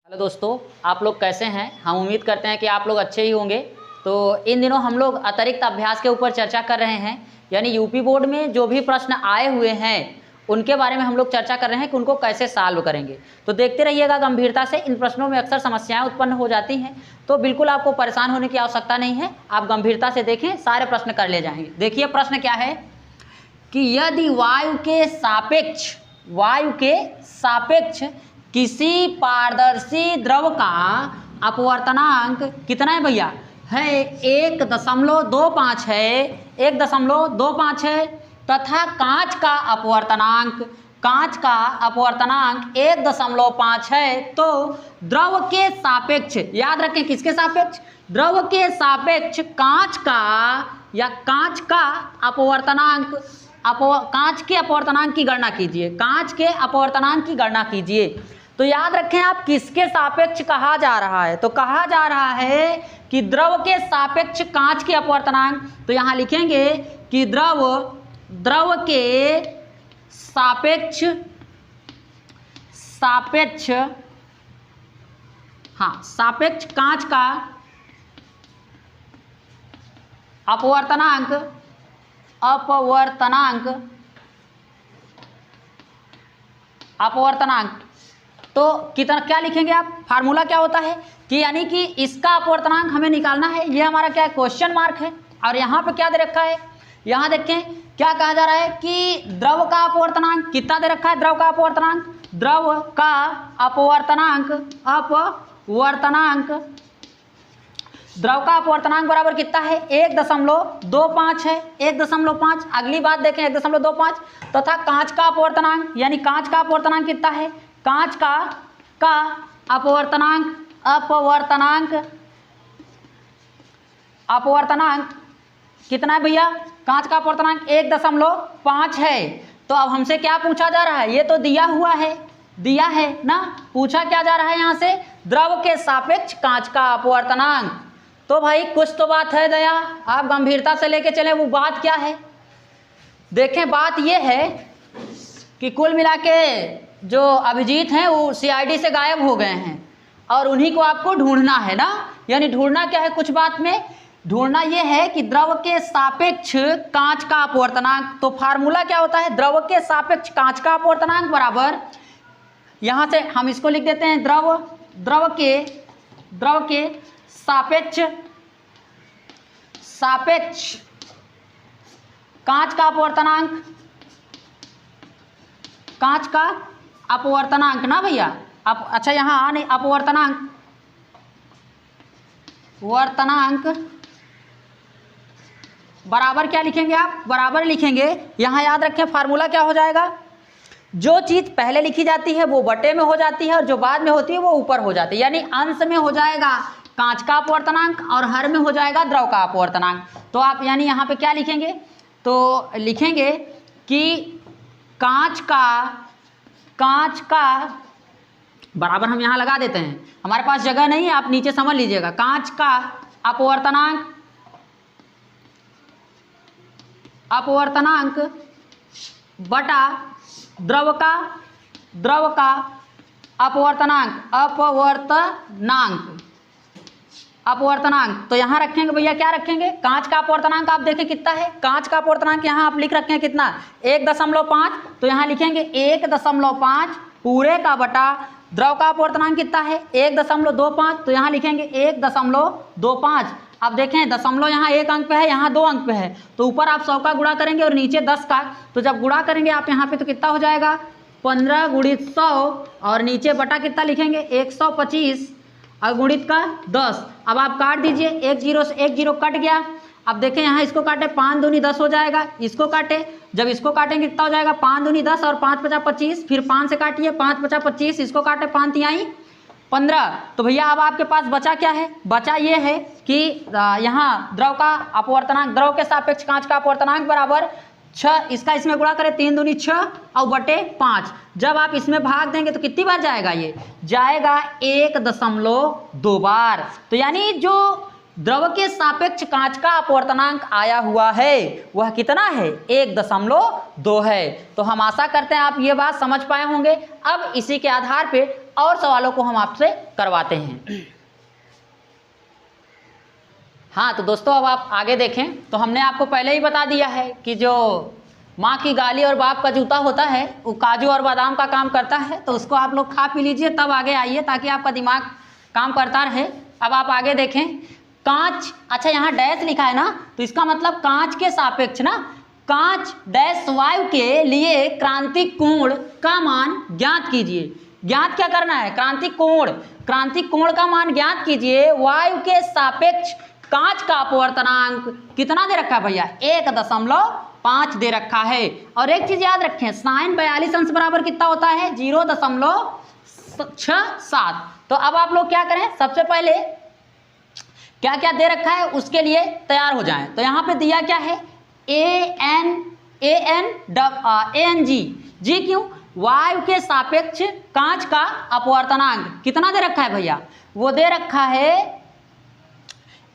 Hello दोस्तों, आप लोग कैसे हैं। हम उम्मीद करते हैं कि आप लोग अच्छे ही होंगे। तो इन दिनों हम लोग अतिरिक्त अभ्यास के ऊपर चर्चा कर रहे हैं, यानी यूपी बोर्ड में जो भी प्रश्न आए हुए हैं उनके बारे में हम लोग चर्चा कर रहे हैं कि उनको कैसे सॉल्व करेंगे। तो देखते रहिएगा गंभीरता से। इन प्रश्नों में अक्सर समस्याएं उत्पन्न हो जाती हैं, तो बिल्कुल आपको परेशान होने की आवश्यकता नहीं है। आप गंभीरता से देखें, सारे प्रश्न कर ले जाएंगे। देखिए प्रश्न क्या है कि यदि वायु के सापेक्ष किसी पारदर्शी द्रव का अपवर्तनांक कितना है भैया, है 1.25 है, 1.25 है, तथा कांच का अपवर्तनांक 1.5 है, तो द्रव के सापेक्ष, याद रखें किसके सापेक्ष, द्रव के सापेक्ष कांच का अपवर्तनांक, कांच के अपवर्तनांक की गणना कीजिए, कांच के अपवर्तनांक की गणना कीजिए। तो याद रखें आप किसके सापेक्ष कहा जा रहा है, तो कहा जा रहा है कि द्रव के सापेक्ष कांच के अपवर्तनांक। तो यहाँ लिखेंगे कि द्रव के सापेक्ष कांच का अपवर्तनांक तो कितना, क्या लिखेंगे आप, फार्मूला क्या होता है कि यानी कि इसका अपवर्तनांक हमें निकालना है। ये हमारा क्या है, क्वेश्चन मार्क है। और यहाँ पे क्या दे रखा है, यहाँ देखें क्या कहा जा रहा है कि द्रव का अपवर्तनांक कितना दे रखा है, द्रव का अपवर्तनांक बराबर कितना है, 1.25 है, 1.5। अगली बात देखें 1.25, तथा कांच का अपवर्तनांक, यानी कांच का अपवर्तनांक कितना है, कांच का अपवर्तनांक कितना है भैया, कांच का अपवर्तनांक 1.5 है। तो अब हमसे क्या पूछा जा रहा है, ये तो दिया है ना, पूछा क्या जा रहा है यहाँ से, द्रव के सापेक्ष कांच का अपवर्तनांक। तो भाई कुछ तो बात है दया, आप गंभीरता से लेके चलें। वो बात क्या है, देखें बात ये है कि कुल मिला के जो अभिजीत हैं वो सीआईडी से गायब हो गए हैं और उन्हीं को आपको ढूंढना है ना। यानी ढूंढना क्या है, कुछ बात में ढूंढना ये है कि द्रव के सापेक्ष कांच का अपवर्तनांक। तो फार्मूला क्या होता है, द्रव के सापेक्ष कांच का अपवर्तनांक बराबर, यहाँ से हम इसको लिख देते हैं, द्रव के सापेक्ष कांच का अपवर्तनांक ना भैया, अच्छा यहाँ आने अपवर्तनांक बराबर क्या लिखेंगे आप, बराबर लिखेंगे, यहाँ याद रखें फार्मूला क्या हो जाएगा, जो चीज पहले लिखी जाती है वो बटे में हो जाती है और जो बाद में होती है वो ऊपर हो जाती है। यानी अंश में हो जाएगा कांच का अपवर्तनांक और हर में हो जाएगा द्रव का अपवर्तनांक। तो आप यानी यहाँ पे क्या लिखेंगे, तो लिखेंगे कि कांच का बराबर हम यहाँ लगा देते हैं, हमारे पास जगह नहीं है, आप नीचे समझ लीजिएगा, कांच का अपवर्तनांक बटा द्रव का अपवर्तनांक। तो यहाँ रखेंगे भैया, क्या रखेंगे, कांच का अपवर्तनांक आप देखें कितना है, कांच का अपवर्तनांक यहाँ आप लिख रखे हैं कितना, 1.5। तो यहाँ लिखेंगे 1.5 पूरे का बटा द्रव का अपवर्तनांक कितना है 1.25। तो यहाँ लिखेंगे 1.25। अब देखें दशमलव यहाँ 1 अंक पे है, यहाँ 2 अंक पे है, तो ऊपर आप 100 का गुणा करेंगे और नीचे 10 का। तो जब गुणा करेंगे आप यहाँ पे तो कितना हो जाएगा, 15 गुणित 100 और नीचे बटा कितना लिखेंगे 125 और गुणित का 10। अब आप काट दीजिए, 1 0 से 1 0 कट गया। अब देखें यहाँ इसको काटे, 5 दूनी 10 हो जाएगा, इसको काटे, जब इसको काटेंगे कितना हो जाएगा, 5 दूनी 10 और 5 5 25, फिर 5 से काटिए, 5 5 25, इसको काटे, 5 तिहाई 15। तो भैया अब आपके पास बचा क्या है, बचा ये है कि यहाँ द्रव का अपवर्तनांक, द्रव के सापेक्ष कांच का अपवर्तनांक बराबर 6, इसका इसमें गुणा करें 3 दूनी 6 और बटे 5। जब आप इसमें भाग देंगे तो कितनी बार जाएगा, ये जाएगा 1.2 बार। तो यानी जो द्रव के सापेक्ष कांच का अपवर्तनांक आया हुआ है वह कितना है 1.2 है। तो हम आशा करते हैं आप ये बात समझ पाए होंगे। अब इसी के आधार पे और सवालों को हम आपसे करवाते हैं। हाँ तो दोस्तों अब आप आगे देखें तो हमने आपको पहले ही बता दिया है कि जो माँ की गाली और बाप का जूता होता है वो काजू और बादाम का काम करता है, तो उसको आप लोग खा पी लीजिए तब आगे आइए ताकि आपका दिमाग काम करता रहे। अब आप आगे देखें कांच, अच्छा यहाँ डैश लिखा है ना, तो इसका मतलब कांच के सापेक्ष ना, कांच डैश वायु के लिए क्रांतिक कोण का मान ज्ञात कीजिए। ज्ञात क्या करना है? क्रांतिक कोण का मान ज्ञात कीजिए। वायु के सापेक्ष कांच का अपवर्तनांक कितना दे रखा है भैया? 1.5 दे रखा है। और एक चीज याद रखें, साइन 42 अंश बराबर कितना होता है? 0.67। तो अब आप लोग क्या करें, सबसे पहले क्या क्या दे रखा है उसके लिए तैयार हो जाएं। तो यहाँ पे दिया क्या है? AN G क्यों? वायु के सापेक्ष कांच का अपवर्तनांक कितना दे रखा है भैया? वो दे रखा है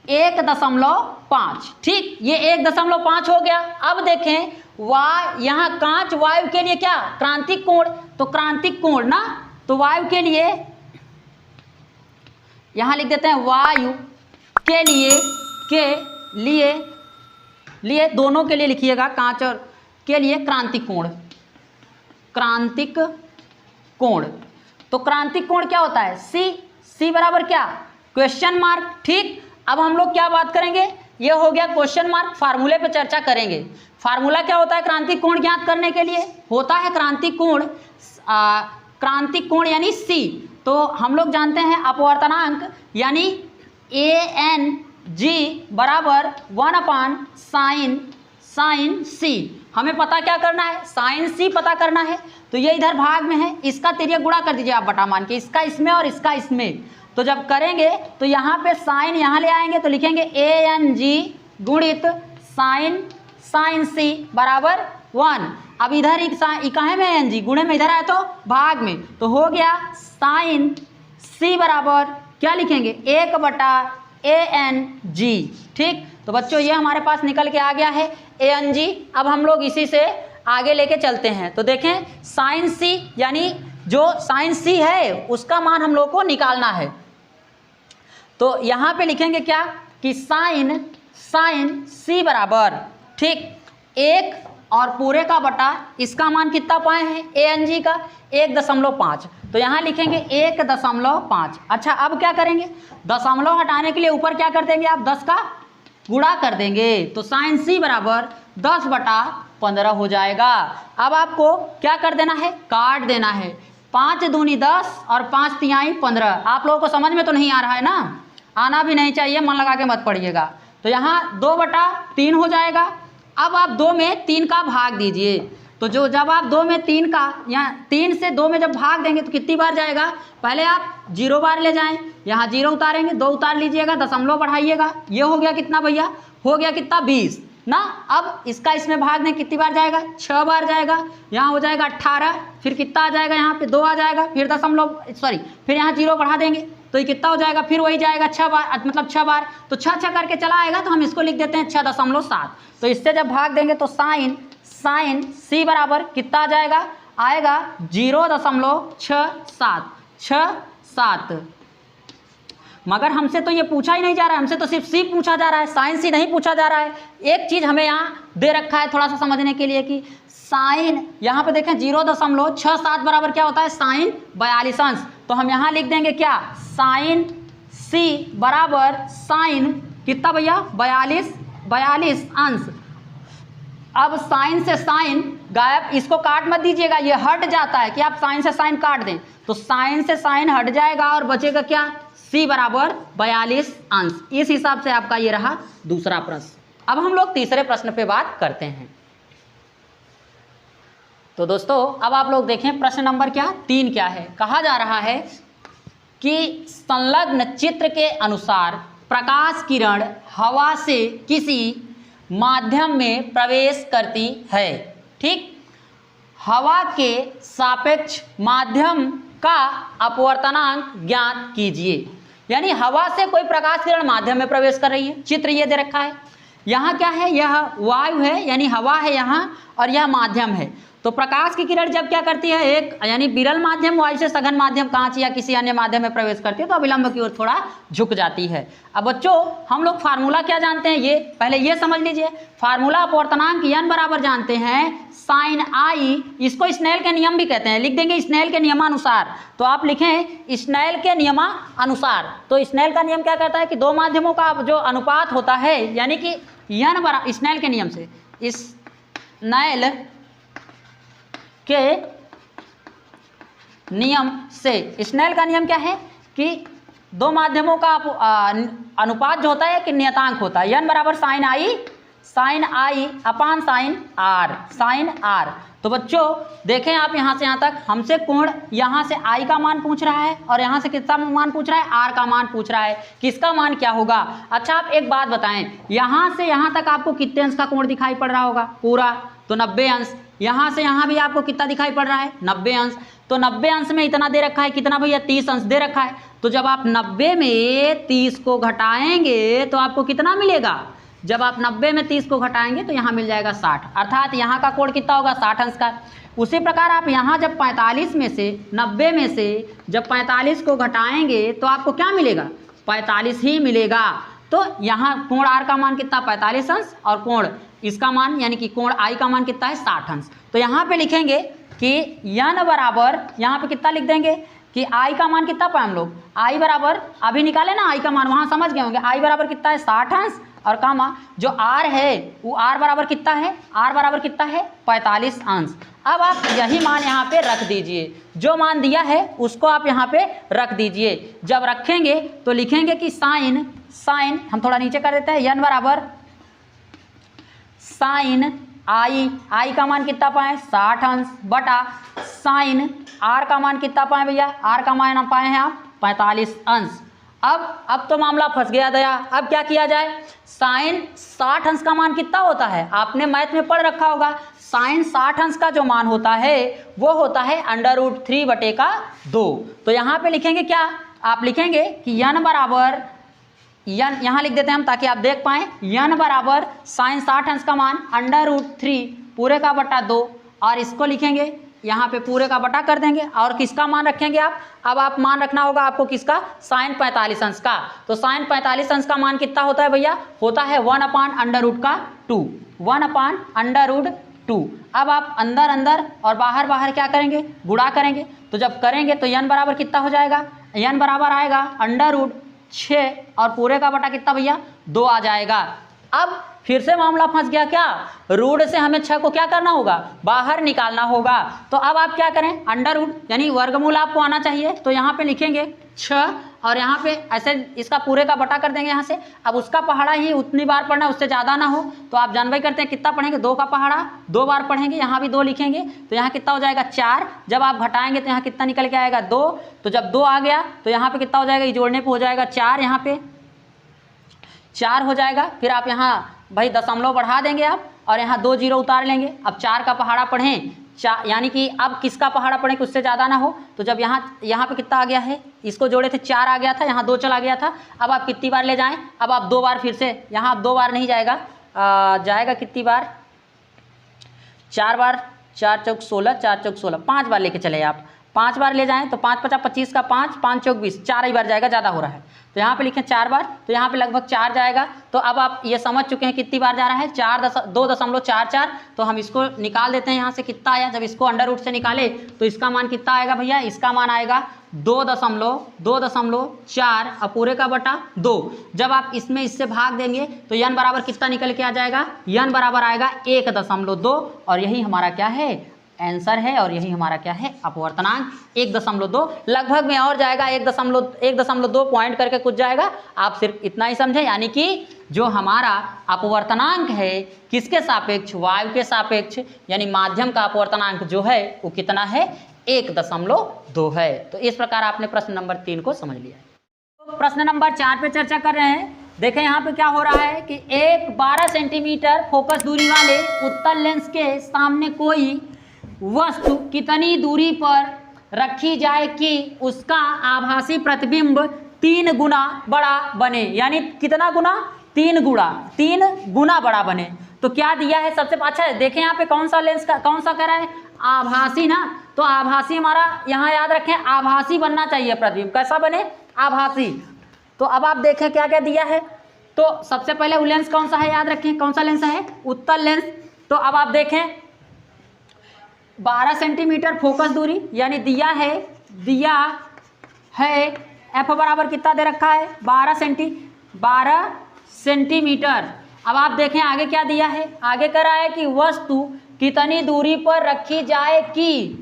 1.5। ठीक, ये 1.5 हो गया। अब देखें यहाँ कांच वायु के लिए क्या? क्रांतिक कोण, तो क्रांतिक कोण ना, तो वायु के लिए यहां लिख देते हैं वायु के लिए दोनों के लिए लिखिएगा, कांच और के लिए क्रांतिक कोण। तो क्रांतिक कोण क्या होता है? C बराबर क्या? Question mark. ठीक, अब हम लोग क्या बात करेंगे? ये हो गया क्वेश्चन मार्क, फार्मूले पे चर्चा करेंगे। फार्मूला क्या होता है क्रांतिक कोण ज्ञात करने के लिए? होता है क्रांतिक कोण यानी C। तो हम लोग जानते हैं अपवर्तनांक यानी ANG बराबर 1/sin C। हमें पता क्या करना है? sin C पता करना है। तो ये इधर भाग में है, इसका तिर्यक गुणा कर दीजिए आप बटा मान के, इसका इसमें और इसका इसमें। तो जब करेंगे तो यहाँ पे साइन यहाँ ले आएंगे तो लिखेंगे ANG गुणित साइन C बराबर 1। अब इधर इकाहे में ANG गुणे में इधर आए तो भाग में, तो हो गया साइन C बराबर क्या लिखेंगे? 1/ANG। ठीक, तो बच्चों ये हमारे पास निकल के आ गया है ANG। अब हम लोग इसी से आगे लेके चलते हैं। तो देखें साइन C यानी जो साइन C है उसका मान हम लोग को निकालना है। तो यहाँ पे लिखेंगे क्या कि साइन C बराबर, ठीक, 1 और पूरे का बटा इसका मान कितना पाए हैं ANG का? 1.5। तो यहाँ लिखेंगे 1.5। अच्छा अब क्या करेंगे? दशमलव हटाने के लिए ऊपर क्या कर देंगे आप? 10 का गुणा कर देंगे। तो साइन C बराबर 10/15 हो जाएगा। अब आपको क्या कर देना है? काट देना है। 5 दूनी 10 और 5 तिहाई 15। आप लोगों को समझ में तो नहीं आ रहा है ना? आना भी नहीं चाहिए, मन लगा के मत पढ़िएगा। तो यहाँ 2/3 हो जाएगा। अब आप 2 में 3 का भाग दीजिए। तो जब आप 2 में 3 का, यहाँ 3 से 2 में जब भाग देंगे तो कितनी बार जाएगा? पहले आप 0 बार ले जाएं, यहाँ 0 उतारेंगे, 2 उतार लीजिएगा, दशमलव बढ़ाइएगा। ये हो गया कितना भैया? हो गया कितना? 20 ना। अब इसका इसमें भाग दें, कितनी बार जाएगा? 6 बार जाएगा। यहाँ हो जाएगा 18, फिर कितना आ जाएगा? यहाँ पे 2 आ जाएगा, फिर फिर यहाँ 0 बढ़ा देंगे तो ये कितना हो जाएगा? फिर वही जाएगा 6 बार, मतलब 6 बार। तो 6 करके चला आएगा तो हम इसको लिख देते हैं 6.7। तो इससे जब भाग देंगे तो साइन C बराबर कितना आ जाएगा? आएगा 0.67। मगर हमसे तो ये पूछा ही नहीं जा रहा है, हमसे तो सिर्फ C पूछा जा रहा है, साइन C नहीं पूछा जा रहा है। एक चीज़ हमें यहाँ दे रखा है थोड़ा सा समझने के लिए कि साइन, यहाँ पे देखें 0.67 बराबर क्या होता है? साइन 42 अंश। तो हम यहाँ लिख देंगे क्या? साइन C बराबर साइन कितना भैया? 42 अंश। अब साइन से साइन गायब, इसको काट मत दीजिएगा, ये हट जाता है कि आप साइन से साइन काट दें। तो साइन से साइन हट जाएगा और बचेगा क्या? C बराबर 42 अंश। इस हिसाब से आपका ये रहा दूसरा प्रश्न। अब हम लोग तीसरे प्रश्न पे बात करते हैं। तो दोस्तों अब आप लोग देखें प्रश्न नंबर 3 क्या है। कहा जा रहा है कि संलग्न चित्र के अनुसार प्रकाश किरण हवा से किसी माध्यम में प्रवेश करती है। ठीक, हवा के सापेक्ष माध्यम का अपवर्तनांक ज्ञात कीजिए। यानी हवा से कोई प्रकाश किरण माध्यम में प्रवेश कर रही है। चित्र ये दे रखा है। यहाँ क्या है? यह वायु है यानी हवा है यहाँ, और यह माध्यम है। तो प्रकाश की किरण जब क्या करती है, एक यानी विरल माध्यम वायु से सघन माध्यम कांच या किसी अन्य माध्यम में प्रवेश करती है तो अभिलंब की ओर थोड़ा झुक जाती है। अब बच्चों हम लोग फार्मूला क्या जानते हैं, ये पहले ये समझ लीजिए। फार्मूला अपवर्तनांक n बराबर जानते हैं साइन आई, इसको स्नेल के नियम भी कहते हैं, लिख देंगे स्नेल के नियमानुसार। तो आप लिखें स्नेल के नियमानुसार। तो स्नेल का नियम क्या कहता है कि दो माध्यमों का जो अनुपात होता है, यानी कि n बराबर स्नेल के नियम से, स्नेल के नियम से, स्नेल का नियम क्या है कि दो माध्यमों का अनुपात जो होता है कि नियतांक होता है, n बराबर sine i upon sine r. तो बच्चों देखें आप यहाँ से यहाँ तक हमसे कोण, यहाँ से आई का मान पूछ रहा है और यहाँ से किसका मान पूछ रहा है, आर का मान पूछ रहा है, किसका मान क्या होगा। अच्छा आप एक बात बताएं, यहाँ से यहाँ तक आपको कितने अंश का कोण दिखाई पड़ रहा होगा, पूरा, तो 90 अंश। यहाँ से यहाँ भी आपको कितना दिखाई पड़ रहा है, 90 अंश। तो 90 अंश में इतना दे रखा है, कितना भैया, 30 अंश दे रखा है। तो जब आप 90 में 30 को घटाएंगे तो आपको कितना मिलेगा, जब आप 90 में 30 को घटाएंगे तो यहाँ मिल जाएगा 60, अर्थात यहाँ का कोण कितना होगा, 60 अंश का। उसी प्रकार आप यहाँ जब 45 में से 90 में से जब 45 को घटाएंगे तो आपको क्या मिलेगा, 45 ही मिलेगा। तो यहाँ कोण आर का मान कितना, 45 अंश, और कोण इसका मान यानी कि कोण आई का मान कितना है, 60 अंश। तो यहाँ पे लिखेंगे कि n बराबर, यहाँ पे कितना लिख देंगे कि आई का मान कितना पाए हम लोग, आई बराबर, अभी निकाले ना आई का मान, वहाँ समझ गए होंगे, आई बराबर कितना है, 60 अंश, और कामा जो आर है वो आर बराबर कितना है, आर बराबर कितना है, 45 अंश। अब आप यही मान यहाँ पे रख दीजिए, जो मान दिया है उसको आप यहाँ पे रख दीजिए। जब रखेंगे तो लिखेंगे कि साइन हम थोड़ा नीचे कर देते हैं, n बराबर साइन आई का मान कितना पाए, 60 अंश, बटा साइन आर का मान कितना पाए भैया, आर का मान पाए हैं आप 45 अंश। अब तो मामला फंस गया दया। अब क्या किया जाए, साइन 60 अंश का मान कितना होता है, आपने मैथ में पढ़ रखा होगा, साइन 60 अंश का जो मान होता है वो होता है √3/2। तो यहाँ पे लिखेंगे क्या, आप लिखेंगे कि n बराबर, यहाँ लिख देते हैं हम ताकि आप देख पाएं, n बराबर साइन 60 अंश का मान √3 पूरे का बटा 2, और इसको लिखेंगे यहाँ पे पूरे का बटा कर देंगे, और किसका मान रखेंगे आप, अब आप मान रखना होगा आपको किसका, साइन 45 अंश का। तो साइन 45 अंश का मान कितना होता है भैया, होता है 1/√2, 1/√2। अब आप अंदर और बाहर क्या करेंगे, गुणा करेंगे। तो जब करेंगे तो n बराबर कितना हो जाएगा, n बराबर आएगा √6 और पूरे का बटा कितना भैया, 2 आ जाएगा। अब फिर से मामला फंस गया क्या, रूट से हमें 6 को क्या करना होगा, बाहर निकालना होगा। तो अब आप क्या करें, अंडर रूट यानी वर्गमूल आपको आना चाहिए। तो यहाँ पे लिखेंगे 6 और यहाँ पे ऐसे इसका पूरे का बटा कर देंगे यहाँ से। अब उसका पहाड़ा ही उतनी बार पढ़ना, उससे ज़्यादा ना हो। तो आप जानवाई करते हैं कितना पढ़ेंगे, 2 का पहाड़ा 2 बार पढ़ेंगे, यहाँ भी 2 लिखेंगे। तो यहाँ कितना हो जाएगा 4। जब आप घटाएंगे तो यहाँ कितना निकल के आएगा 2। तो जब 2 आ गया तो यहाँ पे कितना हो जाएगा, ये जोड़ने पे हो जाएगा 4, यहाँ पे 4 हो जाएगा। फिर आप यहाँ भाई दशमलव बढ़ा देंगे आप और यहाँ 2 जीरो उतार लेंगे। अब 4 का पहाड़ा पढ़ें, यानी कि अब किसका पहाड़ा पढ़ें कि उससे ज़्यादा ना हो। तो जब यहाँ पे कितना आ गया है, इसको जोड़े थे 4 आ गया था, यहाँ 2 चला गया था। अब आप कितनी बार ले जाएं, अब आप 2 बार फिर से, यहाँ अब 2 बार नहीं जाएगा, जाएगा कितनी बार, 4 बार, 4 चौक 16, 4 चौक 16, 5 बार लेके चले आप। 5 बार ले जाएं तो 5 पचा 25 का 5, 5 चौक 20, 4 ही बार जाएगा, ज़्यादा हो रहा है। तो यहाँ पे लिखें 4 बार, तो यहाँ पे लगभग 4 जाएगा। तो अब आप ये समझ चुके हैं कितनी बार जा रहा है, 2.44। तो हम इसको निकाल देते हैं यहाँ से, कितना आया। जब इसको अंडर रूट से निकाले तो इसका मान कितना आएगा भैया, इसका मान आएगा 2.4 और पूरे का बटा 2। जब आप इसमें इससे भाग देंगे तो n बराबर कितना निकल के आ जाएगा, n बराबर आएगा 1.2 और यही हमारा क्या है, आंसर है। और यही हमारा क्या है, अपवर्तनांक 1.2 लगभग में और जाएगा, 1.2 पॉइंट करके कुछ जाएगा। आप सिर्फ इतना ही समझे, यानी कि जो हमारा अपवर्तनांक है किसके सापेक्ष, वायु के सापेक्ष, यानी माध्यम का अपवर्तनांक जो है वो कितना है, 1.2 है। तो इस प्रकार आपने प्रश्न नंबर 3 को समझ लिया है। तो प्रश्न नंबर 4 पे चर्चा कर रहे हैं। देखें यहाँ पे क्या हो रहा है कि एक 12 सेंटीमीटर फोकस दूरी वाले उत्तल लेंस के सामने कोई वस्तु कितनी दूरी पर रखी जाए कि उसका आभासी प्रतिबिंब 3 गुना बड़ा बने, यानी कितना गुना, 3 गुना बड़ा बने। तो क्या दिया है सबसे अच्छा है, देखें यहाँ पे कौन सा लेंस का, कौन सा कह रहा है, आभासी ना, तो आभासी हमारा यहाँ याद रखें आभासी बनना चाहिए प्रतिबिंब। कैसा बने? आभासी। तो अब आप देखें क्या क्या दिया है। तो सबसे पहले वो लेंस कौन सा है याद रखें, कौन सा लेंस है? उत्तल लेंस। तो अब आप देखें 12 सेंटीमीटर फोकस दूरी, यानी दिया है एफ बराबर कितना दे रखा है? 12 सेंटीमीटर। अब आप देखें आगे क्या दिया है, आगे कह रहा है कि वस्तु कितनी दूरी पर रखी जाए कि,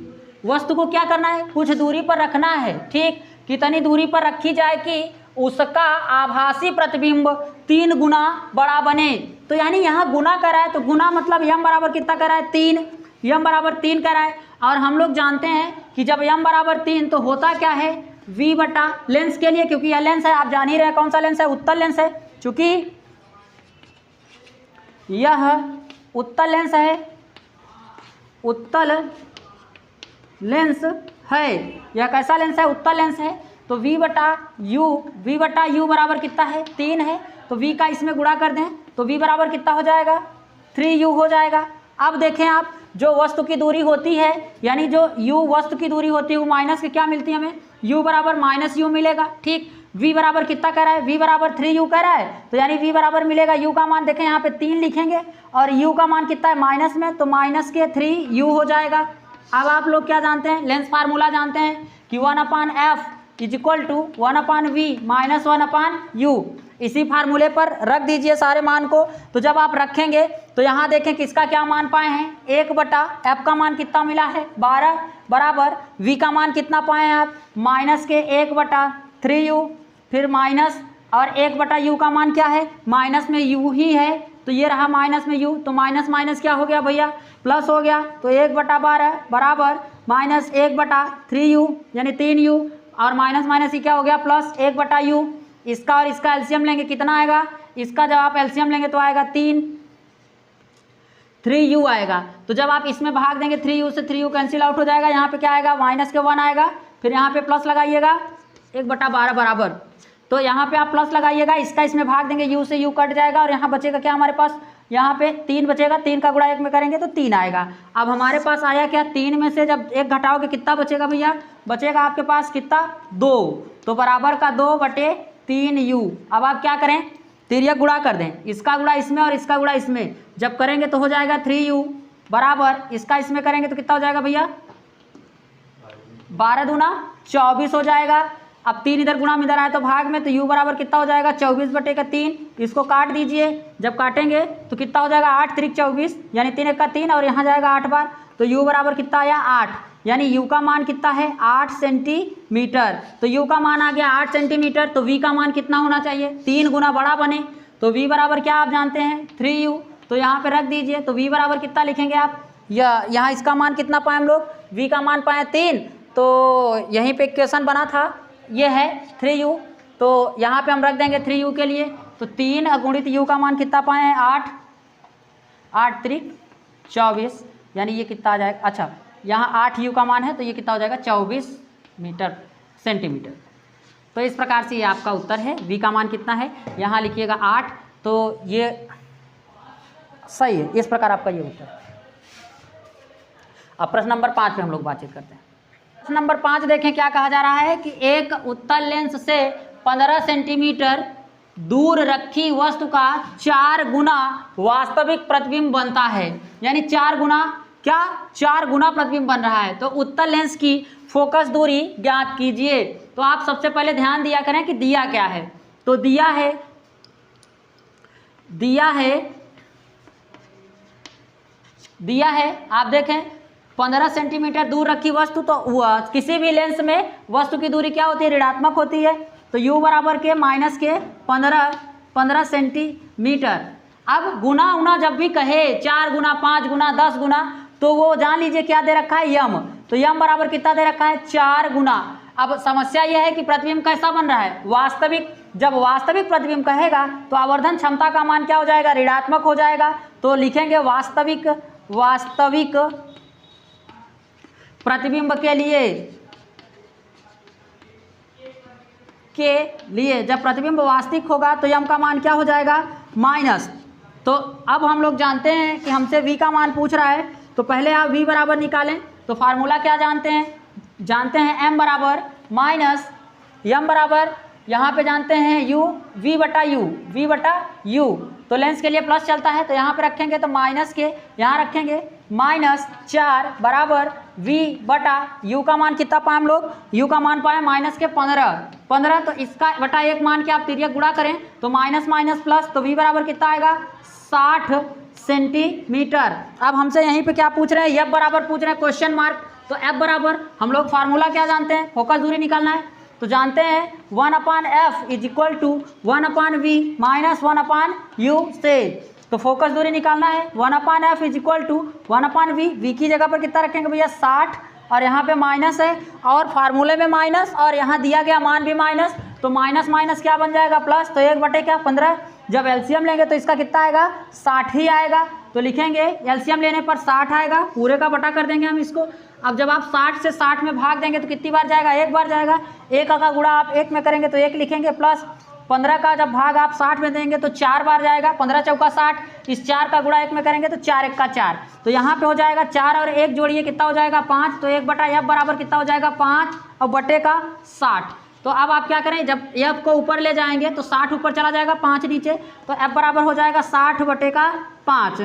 वस्तु को क्या करना है? कुछ दूरी पर रखना है, ठीक। कितनी दूरी पर रखी जाए कि उसका आभासी प्रतिबिंब 3 गुना बड़ा बने। तो यानी यहाँ गुना कर रहा है, तो गुना मतलब यम बराबर कितना कर रहा है? 3। यम बराबर 3 कर रहा है। और हम लोग जानते हैं कि जब यम बराबर 3 तो होता क्या है? v बटा लेंस के लिए, क्योंकि यह लेंस है, आप जान ही रहे हैं कौन सा लेंस है? उत्तल लेंस है। चूंकि यह उत्तल लेंस है, उत्तल लेंस है, यह कैसा लेंस है? उत्तल लेंस है। तो v बटा u बराबर कितना है? 3 है। तो v का इसमें गुणा कर दें तो v बराबर कितना हो जाएगा? 3u हो जाएगा। अब देखें आप, जो वस्तु की दूरी होती है, यानी जो u वस्तु की दूरी होती है, वो माइनस के क्या मिलती है हमें? u बराबर माइनस u मिलेगा, ठीक। v बराबर कितना कह रहा है? v बराबर 3u कह रहा है, तो यानी v बराबर मिलेगा, u का मान देखें यहाँ पे 3 लिखेंगे और u का मान कितना है? माइनस में, तो माइनस के 3u हो जाएगा। अब आप लोग क्या जानते हैं? लेंस फार्मूला जानते हैं कि 1/f is equal to 1/v minus 1/u। इसी फार्मूले पर रख दीजिए सारे मान को। तो जब आप रखेंगे तो यहाँ देखें किसका क्या मान पाए हैं? 1/f का मान कितना मिला है? 12 बराबर v का मान कितना पाए हैं आप? माइनस के 1/3u, फिर माइनस और 1/u का मान क्या है? माइनस में u ही है, तो ये रहा माइनस में u, तो माइनस माइनस क्या हो गया भैया? प्लस हो गया। तो 1/12 बराबर माइनस 1/3u यानी 3u, और माइनस माइनस ही क्या हो गया? Plus 1/u। इसका और इसका एलसीएम लेंगे, कितना आएगा? इसका जब आप एलसीएम लेंगे तो आएगा 3u आएगा। तो जब आप इसमें भाग देंगे 3u से 3u कैंसिल आउट हो जाएगा, यहाँ पे क्या आएगा? माइनस के 1 आएगा, फिर यहाँ पे प्लस लगाइएगा 1/12 बराबर, तो यहाँ पे आप प्लस लगाइएगा, इसका इसमें भाग देंगे, u से u कट जाएगा और यहाँ बचेगा क्या हमारे पास? यहाँ पे 3 बचेगा, 3 का गुणा 1 में करेंगे तो 3 आएगा। अब हमारे पास आया क्या? 3 में से जब 1 घटाओगे कितना बचेगा भैया? बचेगा आपके पास कितना? 2, तो बराबर का 2/3u। अब आप क्या करें? तिर्यक गुणा कर दें, इसका गुणा इसमें और इसका गुणा इसमें, जब करेंगे तो हो जाएगा 3u बराबर, इसका इसमें करेंगे तो कितना हो जाएगा भैया? 12 दूना 24 हो जाएगा। अब 3 इधर गुणा में इधर आए तो भाग में, तो u बराबर कितना हो जाएगा? 24/3। इसको काट दीजिए, जब काटेंगे तो कितना हो जाएगा? 8 3 24 यानी 3 1 3, और यहाँ जाएगा 8 बार, तो u बराबर कितना आया? 8, यानी u का मान कितना है? 8 सेंटीमीटर। तो u का मान आ गया 8 सेंटीमीटर, तो v का मान कितना होना चाहिए? 3 गुना बड़ा बने, तो v बराबर क्या आप जानते हैं? 3u। तो यहाँ पे रख दीजिए, तो v बराबर कितना लिखेंगे आप? यहाँ इसका मान कितना पाए हम लोग? v का मान पाए 3, तो यहीं पे इक्वेशन बना था, ये है 3u, तो यहाँ पे हम रख देंगे 3u के लिए, तो 3 गुणित u का मान कितना पाए हैं? 8 8 3 24, यानी ये कितना आ जाएगा? अच्छा, यहाँ 8u का मान है, तो ये कितना हो जाएगा? 24 सेंटीमीटर। तो इस प्रकार से ये आपका उत्तर है। v का मान कितना है? यहाँ लिखिएगा 8, तो ये सही है। इस प्रकार आपका ये उत्तर। अब प्रश्न नंबर 5 पे हम लोग बातचीत करते हैं। प्रश्न नंबर 5 देखें क्या कहा जा रहा है कि एक उत्तल लेंस से 15 सेंटीमीटर दूर रखी वस्तु का 4 गुना वास्तविक प्रतिबिंब बनता है, यानी 4 गुना क्या? 4 गुना प्रतिबिंब बन रहा है। तो उत्तल लेंस की फोकस दूरी ज्ञात कीजिए। तो आप सबसे पहले ध्यान दिया करें कि दिया क्या है। तो दिया है आप देखें 15 सेंटीमीटर दूर रखी वस्तु, तो किसी भी लेंस में वस्तु की दूरी क्या होती है? ऋणात्मक होती है। तो u बराबर के माइनस के 15 सेंटीमीटर। अब गुना उना जब भी कहे 4 गुना 5 गुना 10 गुना, तो वो जान लीजिए क्या दे रखा है? यम। तो यम बराबर कितना दे रखा है? 4 गुना। अब समस्या यह है कि प्रतिबिंब कैसा बन रहा है? वास्तविक। जब वास्तविक प्रतिबिंब कहेगा तो आवर्धन क्षमता का मान क्या हो जाएगा? ऋणात्मक हो जाएगा। तो लिखेंगे वास्तविक प्रतिबिंब के लिए जब प्रतिबिंब वास्तविक होगा तो यम का मान क्या हो जाएगा? माइनस। तो अब हम लोग जानते हैं कि हमसे v का मान पूछ रहा है, तो पहले आप v बराबर निकालें। तो फार्मूला क्या जानते हैं, m बराबर माइनस m बराबर यहाँ पे जानते हैं u v बटा u। तो लेंस के लिए प्लस चलता है तो यहाँ पे रखेंगे तो माइनस के यहाँ रखेंगे -4 बराबर v बटा u का मान कितना पाए हम लोग, u का मान पाए माइनस के 15, तो इसका बटा 1 मान के आप तिर्यक गुणा करें तो माइनस माइनस प्लस, तो v बराबर कितना आएगा 60 सेंटीमीटर। अब हमसे यहीं पे क्या पूछ रहे हैं, f बराबर पूछ रहे हैं क्वेश्चन मार्क। तो f बराबर हम लोग फार्मूला क्या जानते हैं, फोकस दूरी निकालना है तो जानते हैं 1/f is equal to 1/v minus 1/u से। तो फोकस दूरी निकालना है 1/f is equal to 1/v, v की जगह पर कितना रखेंगे भैया 60 और यहाँ पे माइनस है और फार्मूले में माइनस और यहाँ दिया गया मान भी माइनस, तो माइनस माइनस क्या बन जाएगा प्लस, तो 1/15। जब एलसीएम लेंगे तो इसका कितना आएगा 60 ही आएगा, तो लिखेंगे एलसीएम लेने पर 60 आएगा, पूरे का बटा कर देंगे हम इसको। अब जब आप 60 से 60 में भाग देंगे तो कितनी बार जाएगा, एक बार जाएगा, एक का गुणा आप 1 में करेंगे तो 1 लिखेंगे प्लस 15 का जब भाग आप 60 में देंगे तो 4 बार जाएगा, 15 चौका 60, इस 4 का गुणा 1 में करेंगे तो 4 1 का 4, तो यहाँ पे हो जाएगा 4 और 1 जोड़िए कितना हो जाएगा 5, तो 1/f बराबर कितना हो जाएगा 5 और बटे का 60। तो अब आप क्या करें, जब f को ऊपर ले जाएंगे तो 60 ऊपर चला जाएगा 5 नीचे, तो f बराबर हो जाएगा 60 बटे का 5।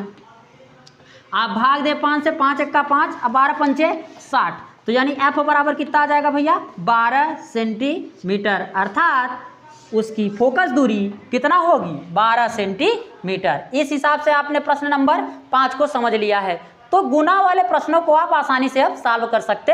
आप भाग दे 5 से, 5 1 का 5 और 12 पंचे 60, तो यानी f बराबर कितना आ जाएगा भैया 12 सेंटीमीटर, अर्थात उसकी फोकस दूरी कितना होगी 12 सेंटीमीटर। इस हिसाब से आपने प्रश्न नंबर 5 को समझ लिया है। तो गुना वाले प्रश्नों को आप आसानी से अब सॉल्व कर सकते